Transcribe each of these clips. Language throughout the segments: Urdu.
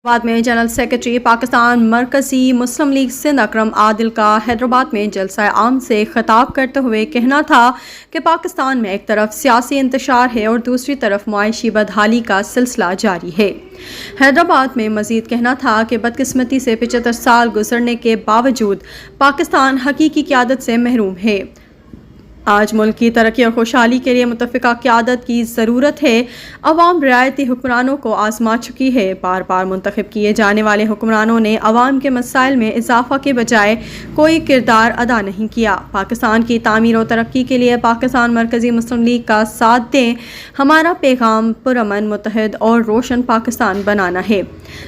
بعد میں جنرل سیکرٹری پاکستان مرکزی مسلم لیگ سندھ اکرم عادل کا حیدرآباد میں جلسہ عام سے خطاب کرتے ہوئے کہنا تھا کہ پاکستان میں ایک طرف سیاسی انتشار ہے اور دوسری طرف معاشی بدحالی کا سلسلہ جاری ہے۔ حیدرآباد میں مزید کہنا تھا کہ بدقسمتی سے 75 سال گزرنے کے باوجود پاکستان حقیقی قیادت سے محروم ہے۔ آج ملک کی ترقی اور خوشحالی کے لیے متفقہ قیادت کی ضرورت ہے۔ عوام رعایتی حکمرانوں کو آزما چکی ہے۔ بار بار منتخب کیے جانے والے حکمرانوں نے عوام کے مسائل میں اضافہ کے بجائے کوئی کردار ادا نہیں کیا۔ پاکستان کی تعمیر و ترقی کے لیے پاکستان مرکزی مسلم لیگ کا ساتھ دیں۔ ہمارا پیغام پرامن، متحد اور روشن پاکستان بنانا ہے۔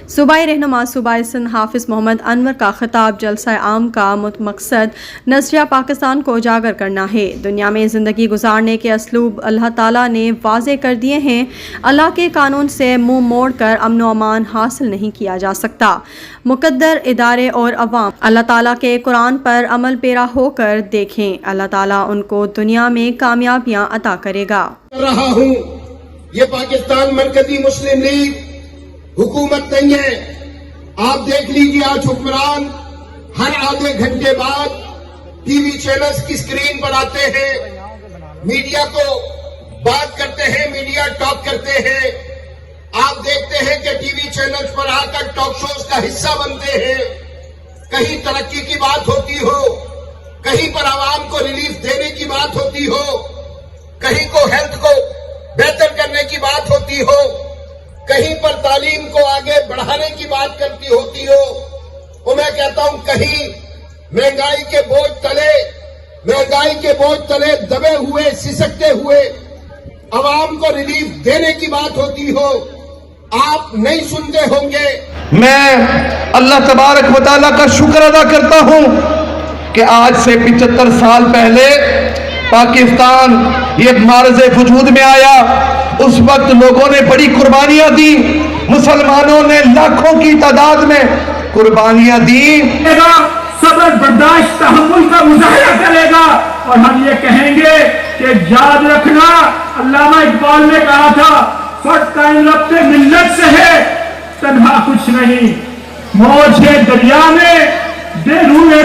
صوبائی رہنما صوبائی سندھ حافظ محمد انور کا خطاب جلسہ عام کا مقصد نظریہ پاکستان کو اجاگر کرنا ہے۔ دنیا میں زندگی گزارنے کے اسلوب اللہ تعالیٰ نے واضح کر دیے ہیں۔ اللہ کے قانون سے منہ موڑ کر امن و امان حاصل نہیں کیا جا سکتا۔ مقدر ادارے اور عوام اللہ تعالیٰ کے قرآن پر عمل پیرا ہو کر دیکھیں، اللہ تعالیٰ ان کو دنیا میں کامیابیاں عطا کرے گا۔ رہا ہوں یہ پاکستان مرکزی مسلم لیگ حکومت نہیں ہے۔ آپ دیکھ لیجیے آج حکمران ہر آدھے گھنٹے بعد ٹی وی چینلز کی سکرین پر آتے ہیں، میڈیا کو بات کرتے ہیں، میڈیا ٹاک کرتے ہیں۔ آپ دیکھتے ہیں کہ ٹی وی چینلز پر آ کر ٹاک شوز کا حصہ بنتے ہیں۔ کہیں ترقی کی بات ہوتی ہو، کہیں پر عوام کو ریلیف دینے کی بات ہوتی ہو، کہیں کو ہیلتھ کو بہتر کرنے کی بات ہوتی ہو، کہیں پر تعلیم کو آگے بڑھانے کی بات کرتی ہوتی ہو، تو میں کہتا ہوں کہیں مہنگائی کے بوجھ تلے دبے ہوئے سسکتے ہوئے عوام کو ریلیف دینے کی بات ہوتی ہو، آپ نہیں سنتے ہوں گے۔ میں اللہ تبارک و تعالیٰ کا شکر ادا کرتا ہوں کہ آج سے 75 سال پہلے پاکستان یہ معرض وجود میں آیا۔ اس وقت لوگوں نے بڑی قربانیاں دی، مسلمانوں نے لاکھوں کی تعداد میں قربانیاں دی۔ صبر، برداشت، تحمل کا مظاہرہ کرے گا، اور ہم یہ کہیں گے کہ یاد رکھنا علامہ اقبال نے کہا تھا، فرق قائم ربط ملت سے ہے، تنہا کچھ نہیں، موج ہے دریا میں بے روئے